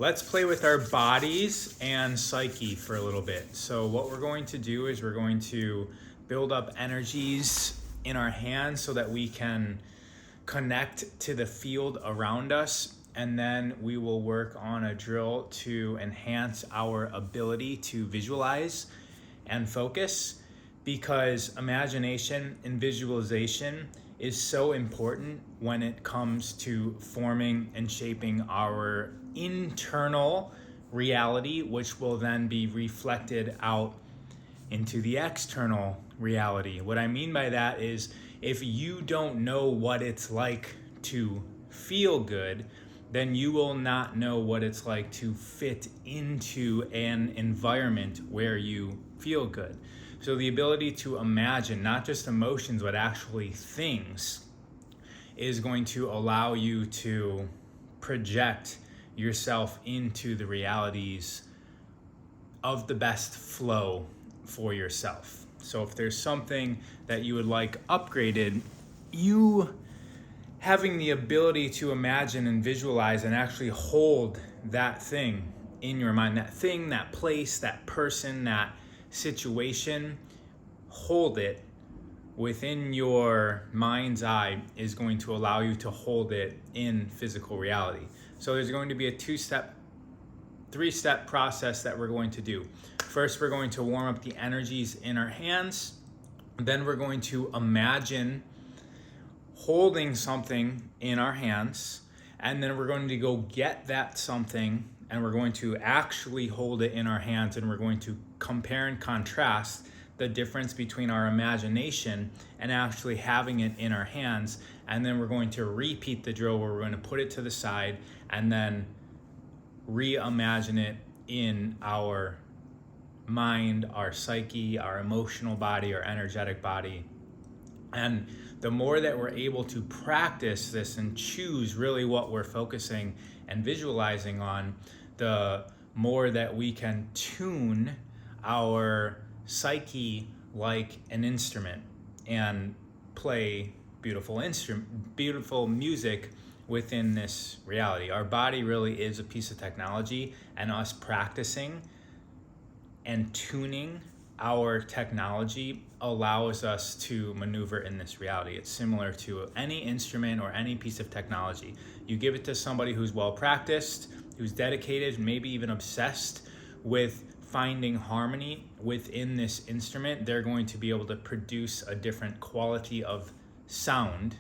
Let's play with our bodies and psyche for a little bit. So what we're going to do is we're going to build up energies in our hands so that we can connect to the field around us, and then we will work on a drill to enhance our ability to visualize and focus, because imagination and visualization is so important when it comes to forming and shaping our internal reality, which will then be reflected out into the external reality. What I mean by that is, if you don't know what it's like to feel good, then you will not know what it's like to fit into an environment where you feel good. So the ability to imagine not just emotions, but actually things, is going to allow you to project yourself into the realities of the best flow for yourself. So if there's something that you would like upgraded, you having the ability to imagine and visualize and actually hold that thing in your mind, that thing, that place, that person, that situation, hold it within your mind's eye, is going to allow you to hold it in physical reality. So there's going to be a three-step process that we're going to do. First, we're going to warm up the energies in our hands. Then we're going to imagine holding something in our hands. And then we're going to go get that something, and we're going to actually hold it in our hands, and we're going to compare and contrast the difference between our imagination and actually having it in our hands. And then we're going to repeat the drill where we're going to put it to the side and then reimagine it in our mind, our psyche, our emotional body, our energetic body. And the more that we're able to practice this and choose really what we're focusing and visualizing on, the more that we can tune our psyche like an instrument and play beautiful music within this reality. Our body really is a piece of technology, and us practicing and tuning our technology allows us to maneuver in this reality. It's similar to any instrument or any piece of technology. You give it to somebody who's well practiced, who's dedicated, maybe even obsessed with finding harmony within this instrument, they're going to be able to produce a different quality of sound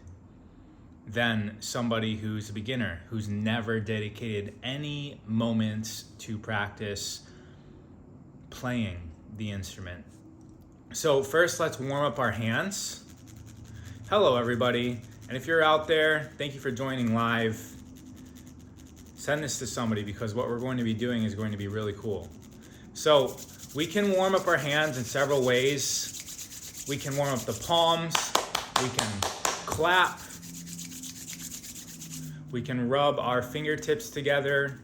than somebody who's a beginner, who's never dedicated any moments to practice playing the instrument. So first, let's warm up our hands. Hello, everybody. And if you're out there, thank you for joining live. Send this to somebody, because what we're going to be doing is going to be really cool. So we can warm up our hands in several ways. We can warm up the palms. We can clap. We can rub our fingertips together,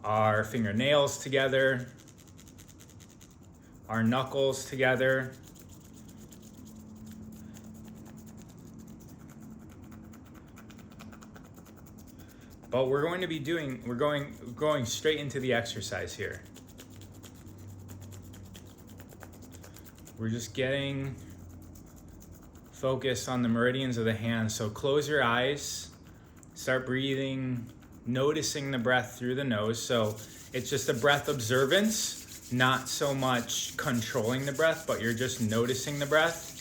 our fingernails together, our knuckles together. But we're going to be going straight into the exercise here. We're just getting focused on the meridians of the hands. So close your eyes, start breathing, noticing the breath through the nose. So it's just a breath observance, not so much controlling the breath, but you're just noticing the breath.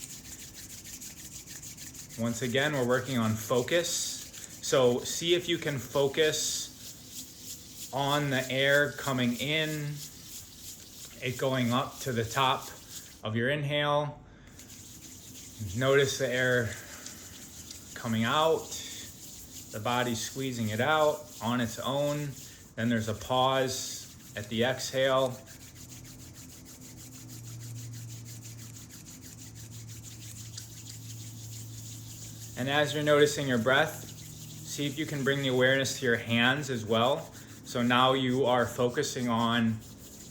Once again, we're working on focus. So see if you can focus on the air coming in, it going up to the top of your inhale. Notice the air coming out, the body squeezing it out on its own. Then there's a pause at the exhale. And as you're noticing your breath, see if you can bring the awareness to your hands as well. So now you are focusing on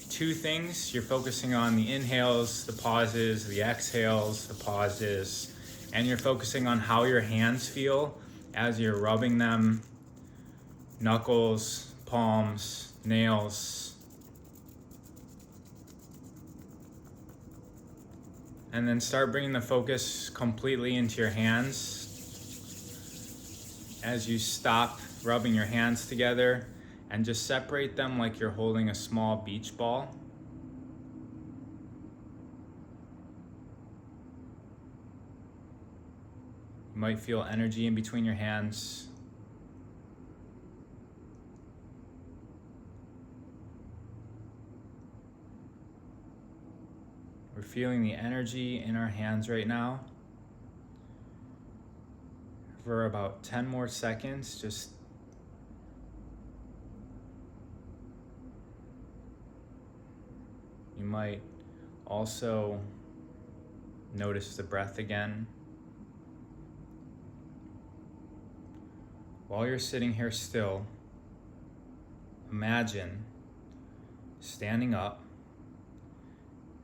two things. You're focusing on the inhales, the pauses, the exhales, the pauses, and you're focusing on how your hands feel as you're rubbing them knuckles, palms, nails. And then start bringing the focus completely into your hands. As you stop rubbing your hands together and just separate them like you're holding a small beach ball. You might feel energy in between your hands. We're feeling the energy in our hands right now. For about 10 more seconds, just you might also notice the breath again. While you're sitting here still, imagine standing up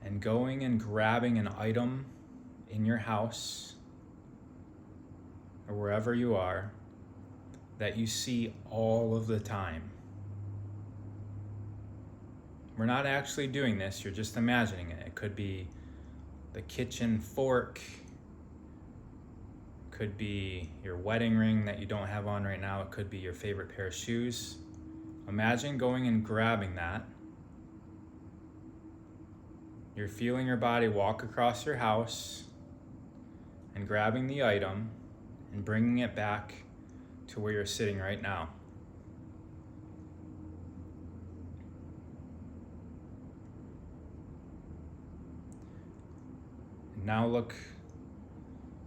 and going and grabbing an item in your house or wherever you are that you see all of the time. We're not actually doing this, you're just imagining it. It could be the kitchen fork, could be your wedding ring that you don't have on right now, it could be your favorite pair of shoes. Imagine going and grabbing that. You're feeling your body walk across your house and grabbing the item and bringing it back to where you're sitting right now. And now look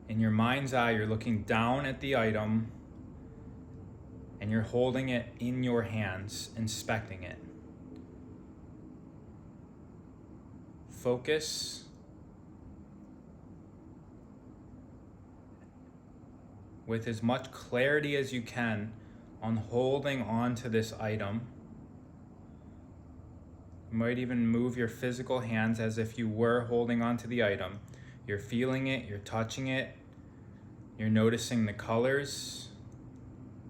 in your mind's eye, you're looking down at the item and you're holding it in your hands, inspecting it. Focus with as much clarity as you can on holding on to this item. You might even move your physical hands as if you were holding on to the item. You're feeling it, you're touching it, you're noticing the colors,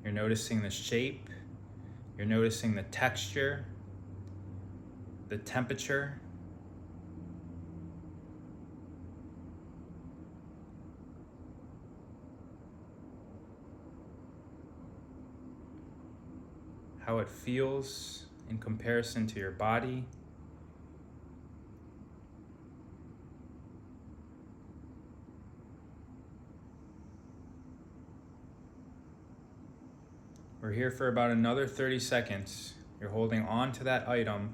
you're noticing the shape, you're noticing the texture, the temperature. How it feels in comparison to your body. We're here for about another 30 seconds. You're holding on to that item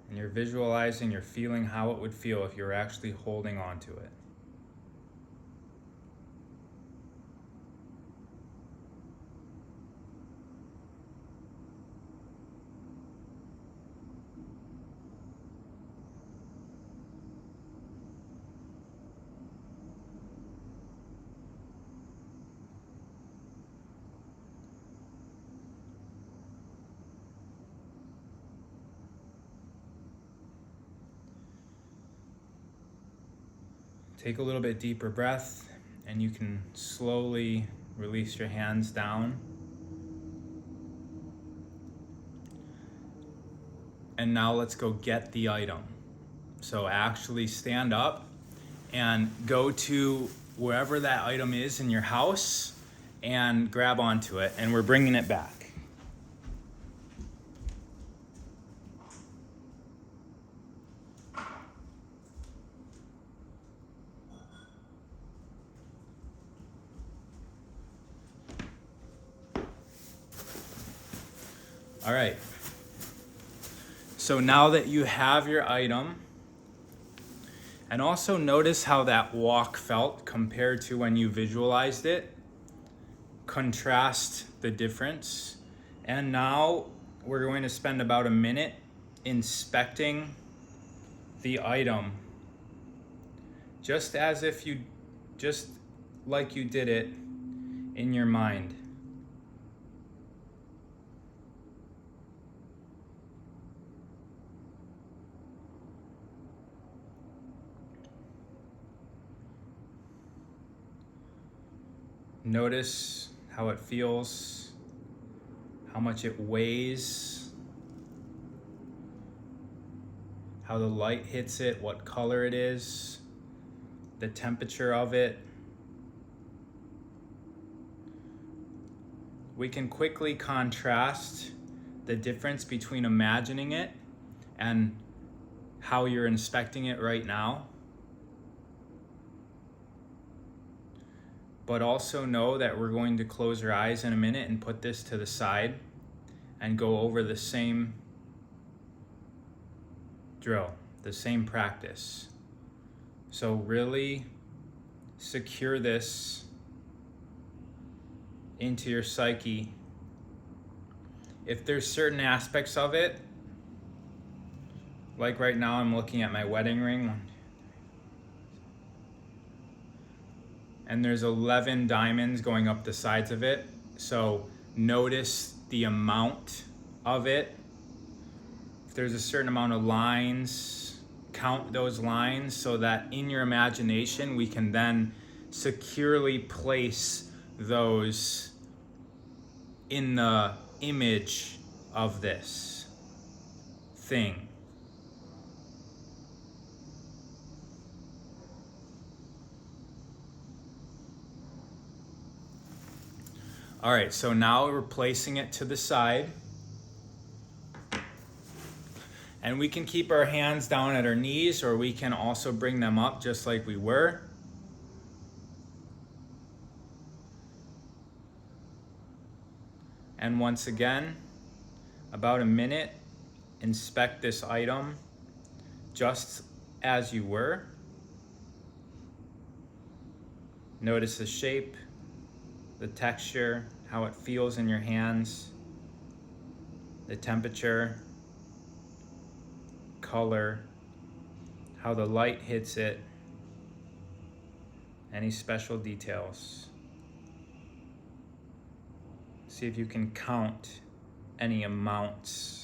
and you're visualizing, you're feeling how it would feel if you were actually holding on to it. Take a little bit deeper breath and you can slowly release your hands down. And now let's go get the item. So actually stand up and go to wherever that item is in your house and grab onto it, and we're bringing it back. All right. So now that you have your item, and also notice how that walk felt compared to when you visualized it. Contrast the difference. And now we're going to spend about a minute inspecting the item. Just like you did it in your mind. Notice how it feels. how much it weighs, how the light hits it, what color it is, the temperature of it. We can quickly contrast the difference between imagining it and how you're inspecting it right now. But also know that we're going to close our eyes in a minute and put this to the side and go over the same drill, the same practice. So really secure this into your psyche. If there's certain aspects of it, like right now I'm looking at my wedding ring, and there's 11 diamonds going up the sides of it. So notice the amount of it. If there's a certain amount of lines, count those lines so that in your imagination we can then securely place those in the image of this thing. All right, so now we're placing it to the side. And we can keep our hands down at our knees, or we can also bring them up just like we were. And once again, about a minute, inspect this item just as you were. Notice the shape, the texture, how it feels in your hands, the temperature, color, how the light hits it, any special details. See if you can count any amounts.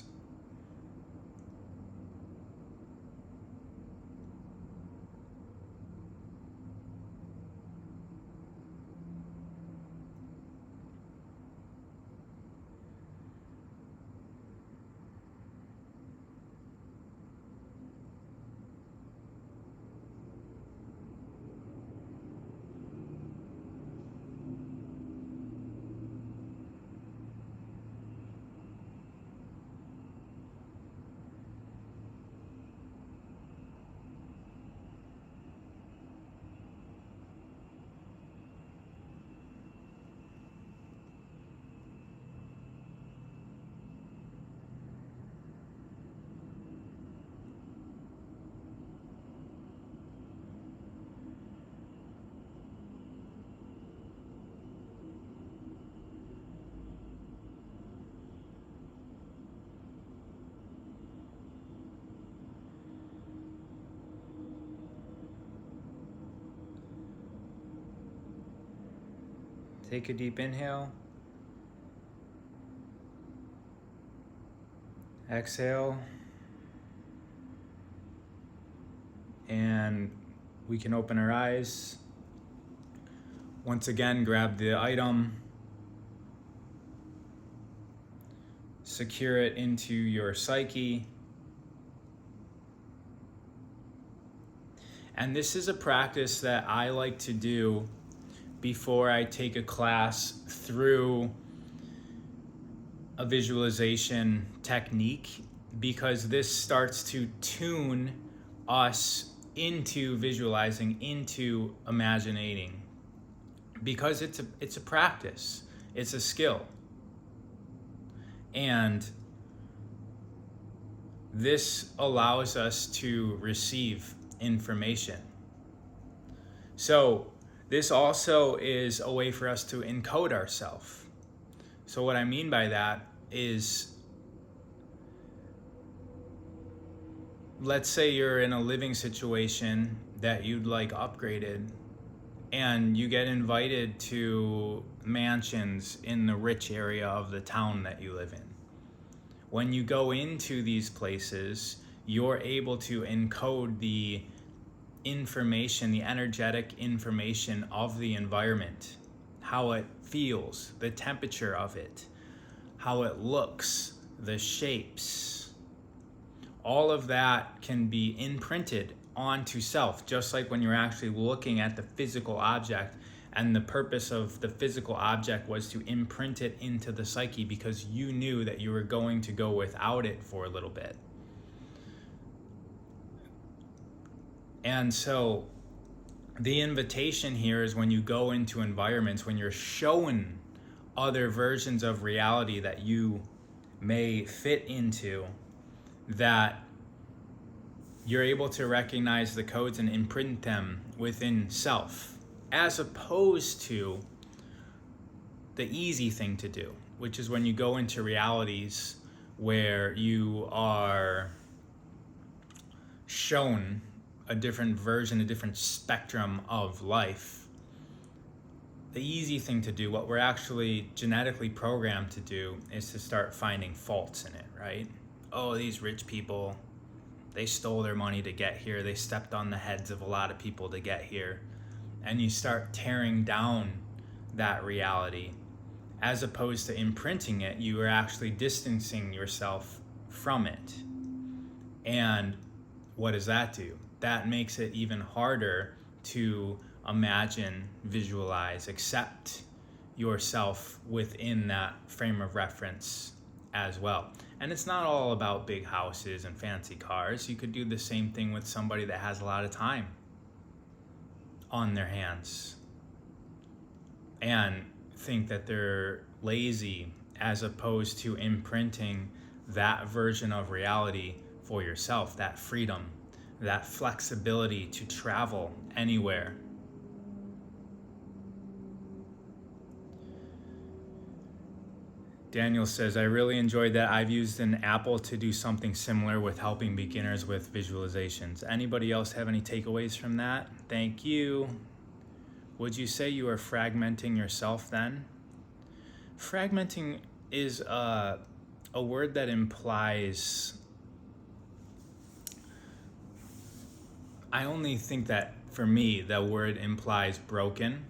Take a deep inhale. Exhale. And we can open our eyes. Once again, grab the item. Secure it into your psyche. And this is a practice that I like to do before I take a class through a visualization technique, because this starts to tune us into visualizing, into imagining, because it's a practice, it's a skill. And this allows us to receive information. So this also is a way for us to encode ourselves. So what I mean by that is, let's say you're in a living situation that you'd like upgraded, and you get invited to mansions in the rich area of the town that you live in. When you go into these places, you're able to encode the information, the energetic information of the environment, how it feels, the temperature of it, how it looks, the shapes. All of that can be imprinted onto self, just like when you're actually looking at the physical object, and the purpose of the physical object was to imprint it into the psyche because you knew that you were going to go without it for a little bit. And so the invitation here is when you go into environments, when you're shown other versions of reality that you may fit into, that you're able to recognize the codes and imprint them within self, as opposed to the easy thing to do, which is when you go into realities where you are shown a different version, a different spectrum of life. The easy thing to do, what we're actually genetically programmed to do, is to start finding faults in it, right? Oh, these rich people, they stole their money to get here. They stepped on the heads of a lot of people to get here. And you start tearing down that reality. As opposed to imprinting it, you are actually distancing yourself from it. And what does that do? That makes it even harder to imagine, visualize, accept yourself within that frame of reference as well. And it's not all about big houses and fancy cars. You could do the same thing with somebody that has a lot of time on their hands and think that they're lazy, as opposed to imprinting that version of reality for yourself, that freedom, that flexibility to travel anywhere. Daniel says, I really enjoyed that. I've used an Apple to do something similar with helping beginners with visualizations. Anybody else have any takeaways from that? Thank you. Would you say you are fragmenting yourself then? Fragmenting is a word that implies, I only think that for me, the word implies broken.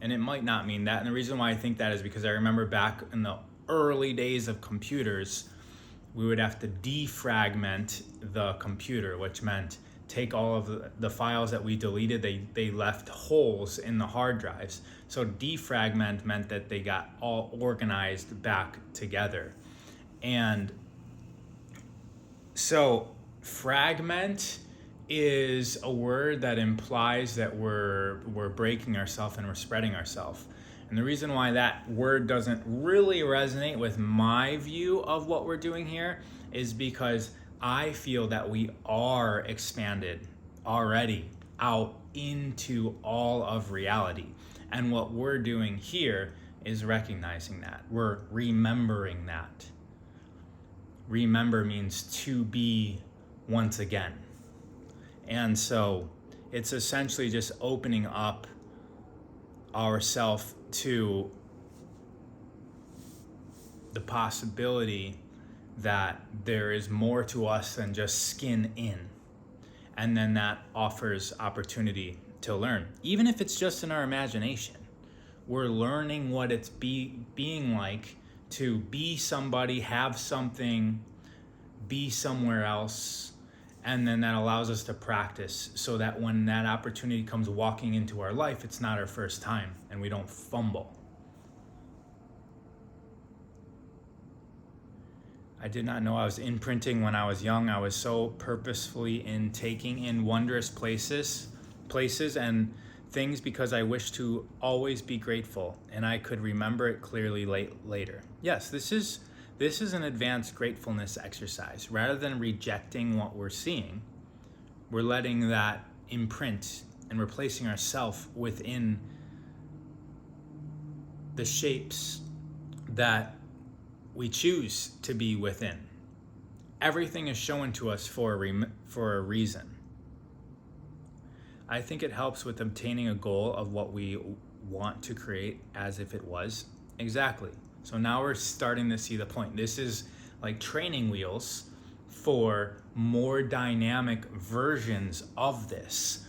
And it might not mean that. And the reason why I think that is because I remember back in the early days of computers, we would have to defragment the computer, which meant take all of the files that we deleted, they left holes in the hard drives. So defragment meant that they got all organized back together. And so fragment is a word that implies that we're breaking ourselves and we're spreading ourselves. And the reason why that word doesn't really resonate with my view of what we're doing here is because I feel that we are expanded already out into all of reality. And what we're doing here is recognizing that. We're remembering that. Remember means to be once again. And so it's essentially just opening up ourselves to the possibility that there is more to us than just skin in. And then that offers opportunity to learn. Even if it's just in our imagination, we're learning what it's being like to be somebody, have something, be somewhere else. And then that allows us to practice so that when that opportunity comes walking into our life, it's not our first time and we don't fumble. I did not know I was imprinting when I was young. I was so purposefully in taking in wondrous places and things because I wish to always be grateful, and I could remember it clearly later. Yes, this is an advanced gratefulness exercise. Rather than rejecting what we're seeing, we're letting that imprint and replacing ourselves within the shapes that we choose to be within. Everything is shown to us for a reason. I think it helps with obtaining a goal of what we want to create as if it was. Exactly. So now we're starting to see the point. This is like training wheels for more dynamic versions of this.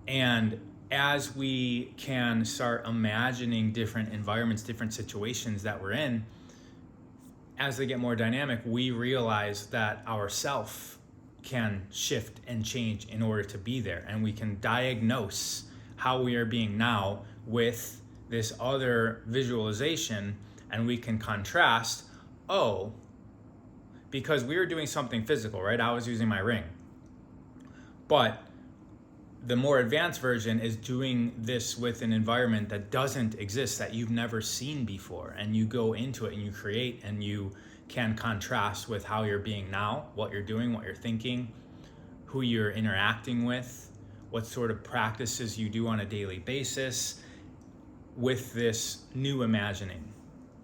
And as we can start imagining different environments, different situations that we're in, as they get more dynamic, we realize that our self can shift and change in order to be there. And we can diagnose how we are being now with this other visualization, and we can contrast, oh, because we were doing something physical, right? I was using my ring. But the more advanced version is doing this with an environment that doesn't exist, that you've never seen before. And you go into it and you create, and you can contrast with how you're being now, what you're doing, what you're thinking, who you're interacting with, what sort of practices you do on a daily basis with this new imagining.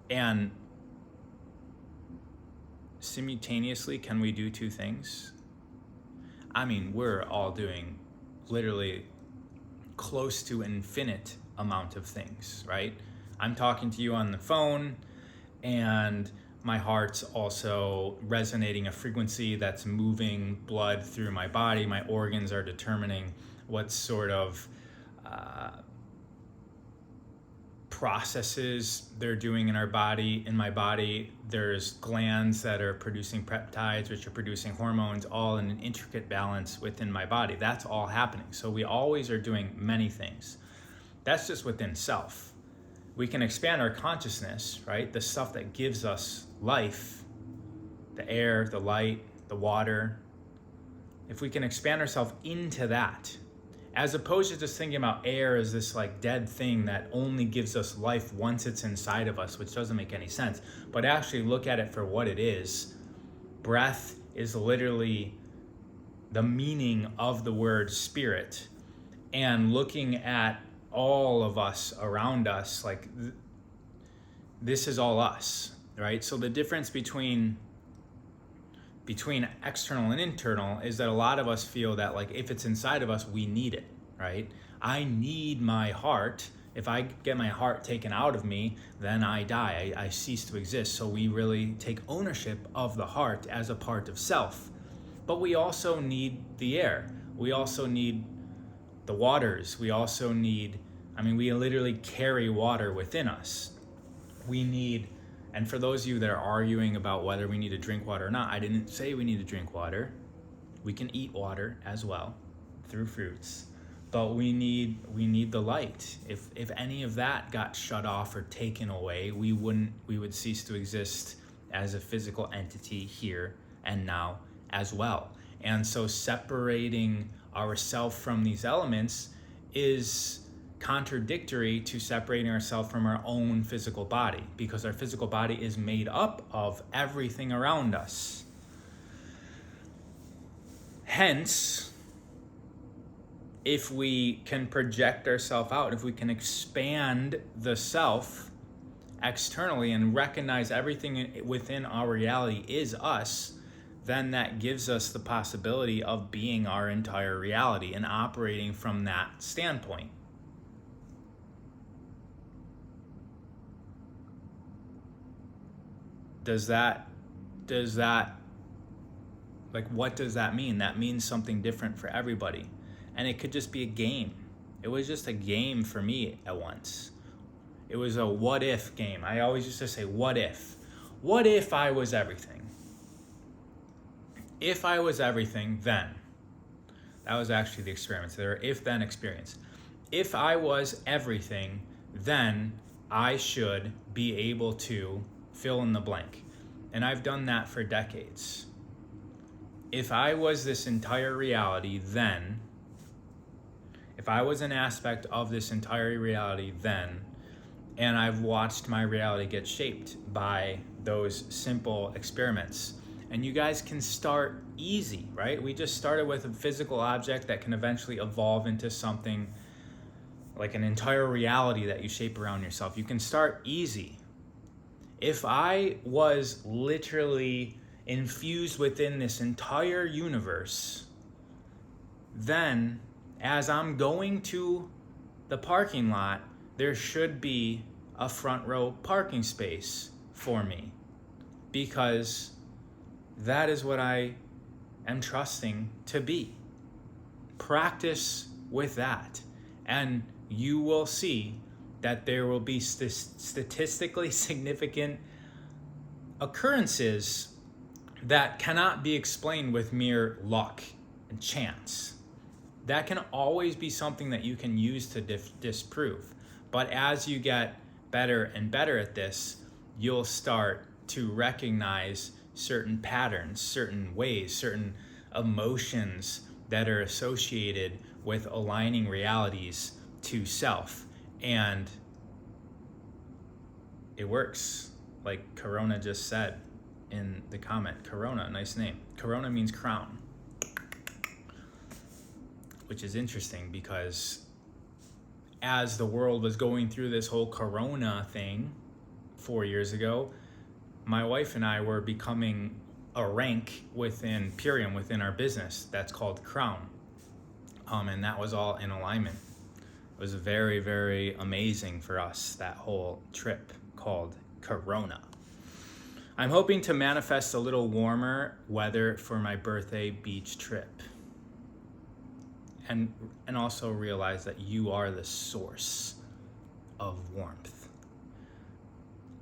And simultaneously, can we do two things? I mean, we're all doing literally close to infinite amount of things, right? I'm talking to you on the phone, and my heart's also resonating a frequency that's moving blood through my body. My organs are determining what sort of processes they're doing in my body. There's glands that are producing peptides, which are producing hormones, all in an intricate balance within my body. That's all happening. So we always are doing many things. That's just within self. We can expand our consciousness, right? The stuff that gives us life, the air, the light, the water. If we can expand ourselves into that, as opposed to just thinking about air as this like dead thing that only gives us life once it's inside of us, which doesn't make any sense, but actually look at it for what it is. Breath is literally the meaning of the word spirit. And looking at all of us around us, like this is all us, right? So the difference between external and internal is that a lot of us feel that like if it's inside of us, we need it, right? I need my heart. If I get my heart taken out of me, then I die. I cease to exist. So we really take ownership of the heart as a part of self. But we also need the air. We also need the waters. We also need, we literally carry water within us. We need, and for those of you that are arguing about whether we need to drink water or not, I didn't say we need to drink water. We can eat water as well through fruits, but we need the light. If any of that got shut off or taken away, we would cease to exist as a physical entity here and now as well. And so separating ourselves from these elements is contradictory to separating ourselves from our own physical body, because our physical body is made up of everything around us. Hence, if we can project ourselves out, if we can expand the self externally and recognize everything within our reality is us, then that gives us the possibility of being our entire reality and operating from that standpoint. Does that, like, what does that mean? That means something different for everybody. And it could just be a game. It was just a game for me at once. It was a what if game. I always used to say, what if? What if I was everything? If I was everything, then. That was actually the experiment. There were if-then experience. If I was everything, then I should be able to fill in the blank. And I've done that for decades. If I was this entire reality, then, if I was an aspect of this entire reality, then, and I've watched my reality get shaped by those simple experiments. And you guys can start easy, right? We just started with a physical object that can eventually evolve into something like an entire reality that you shape around yourself. You can start easy. If I was literally infused within this entire universe, then as I'm going to the parking lot, there should be a front row parking space for me, because that is what I am trusting to be. Practice with that, and you will see that there will be statistically significant occurrences that cannot be explained with mere luck and chance. That can always be something that you can use to disprove. But as you get better and better at this, you'll start to recognize certain patterns, certain ways, certain emotions that are associated with aligning realities to self. And it works. Like Corona just said in the comment. Corona, nice name. Corona means crown, which is interesting because as the world was going through this whole Corona thing 4 years ago, my wife and I were becoming a rank within Purium, within our business. That's called crown. And that was all in alignment. It was very, very amazing for us, that whole trip called Corona. I'm hoping to manifest a little warmer weather for my birthday beach trip. And also realize that you are the source of warmth.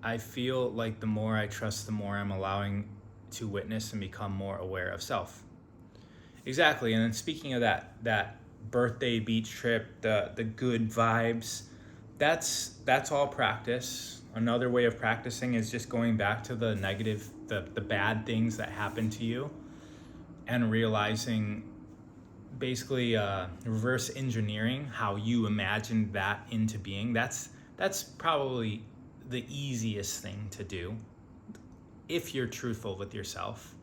I feel like the more I trust, the more I'm allowing to witness and become more aware of self. Exactly. And then speaking of that birthday beach trip, the good vibes, that's all practice. Another way of practicing is just going back to the negative, the bad things that happen to you, and realizing, basically reverse engineering how you imagined that into being. That's probably the easiest thing to do if you're truthful with yourself,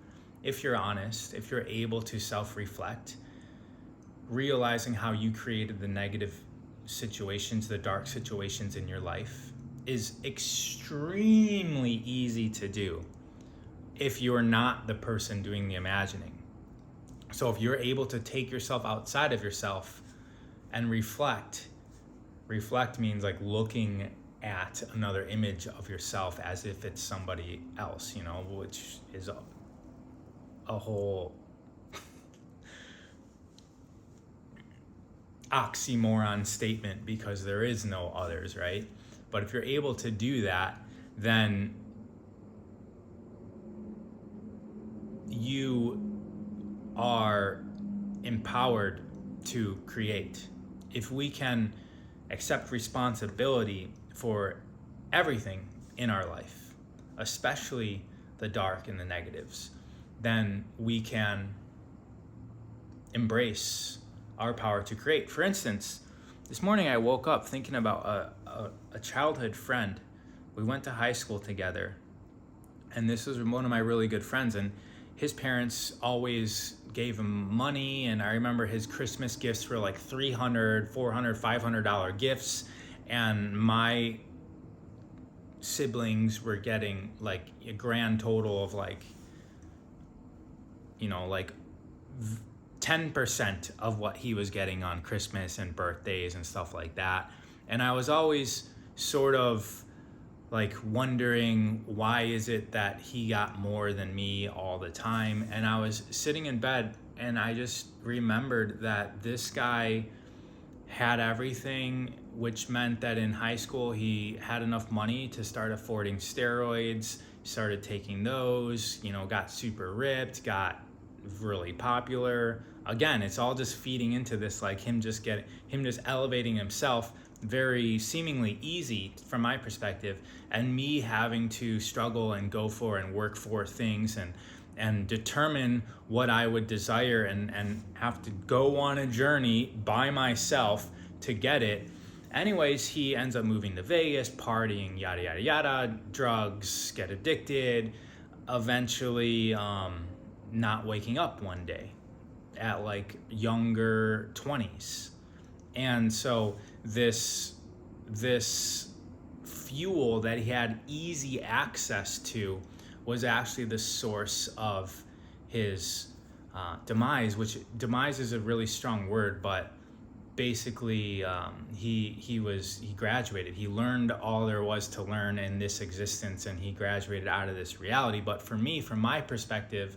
if you're honest, if you're able to self-reflect. Realizing how you created the negative situations, the dark situations in your life is extremely easy to do if you're not the person doing the imagining. So if you're able to take yourself outside of yourself and reflect means like looking at another image of yourself as if it's somebody else, which is a whole oxymoron statement because there is no others, right? But if you're able to do that, then you are empowered to create. If we can accept responsibility for everything in our life, especially the dark and the negatives, then we can embrace our power to create. For instance, this morning I woke up thinking about a childhood friend. We went to high school together, and this was one of my really good friends, and his parents always gave him money, and I remember his Christmas gifts were like $300, $400, $500 gifts, and my siblings were getting like a grand total of like 10% of what he was getting on Christmas and birthdays and stuff like that. And I was always sort of like wondering, why is it that he got more than me all the time? And I was sitting in bed and I just remembered that this guy had everything, which meant that in high school he had enough money to start affording steroids, started taking those, got super ripped, got really popular. Again, it's all just feeding into this, like him just elevating himself, very seemingly easy from my perspective, and me having to struggle and go for and work for things and determine what I would desire and have to go on a journey by myself to get it. Anyways, he ends up moving to Vegas, partying, yada, yada, yada, drugs, get addicted, eventually not waking up one day at like younger 20s. And so this fuel that he had easy access to was actually the source of his demise, which demise is a really strong word, but basically he graduated. He learned all there was to learn in this existence, and he graduated out of this reality. But for me, from my perspective,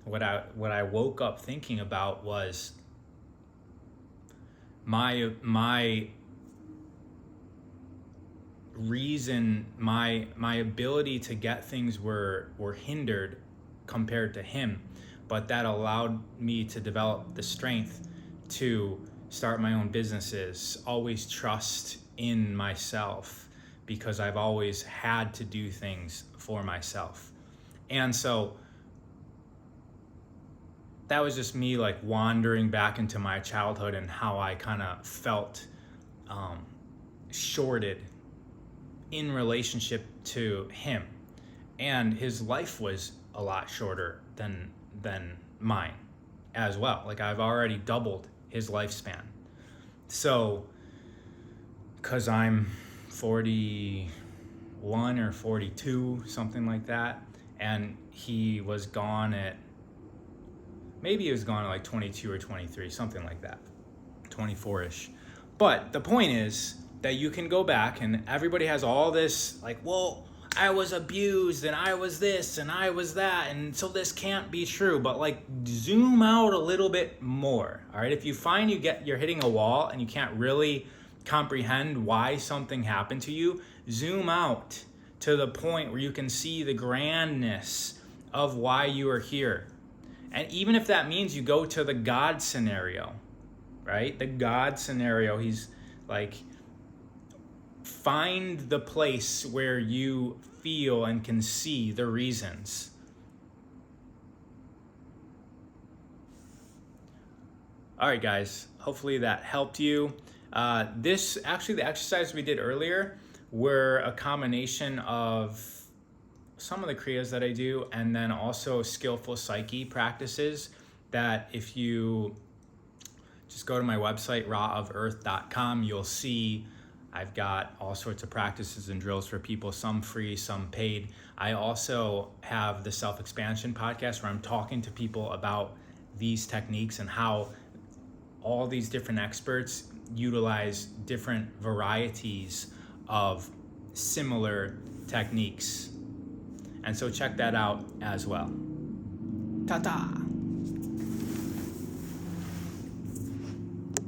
what I woke up thinking about was my reason my ability to get things were hindered compared to him, but that allowed me to develop the strength to start my own businesses, always trust in myself, because I've always had to do things for myself. And so that was just me like wandering back into my childhood and how I kind of felt shorted in relationship to him. And his life was a lot shorter than mine as well. Like I've already doubled his lifespan. So, because I'm 41 or 42, something like that, and he was gone at, maybe he was gone at like 22 or 23, something like that, 24-ish. But the point is that you can go back, and everybody has all this like, well, I was abused and I was this and I was that, and so this can't be true. But like zoom out a little bit more. All right, if you find you're hitting a wall and you can't really comprehend why something happened to you, zoom out to the point where you can see the grandness of why you are here. And even if that means you go to the God scenario, right? The God scenario, he's like, find the place where you feel and can see the reasons. All right, guys, hopefully that helped you. The exercise we did earlier were a combination of some of the kriyas that I do, and then also skillful psyche practices that if you just go to my website, rawofearth.com, you'll see I've got all sorts of practices and drills for people, some free, some paid. I also have the Self-Expansion podcast where I'm talking to people about these techniques and how all these different experts utilize different varieties of similar techniques. And so check that out as well. Ta-ta!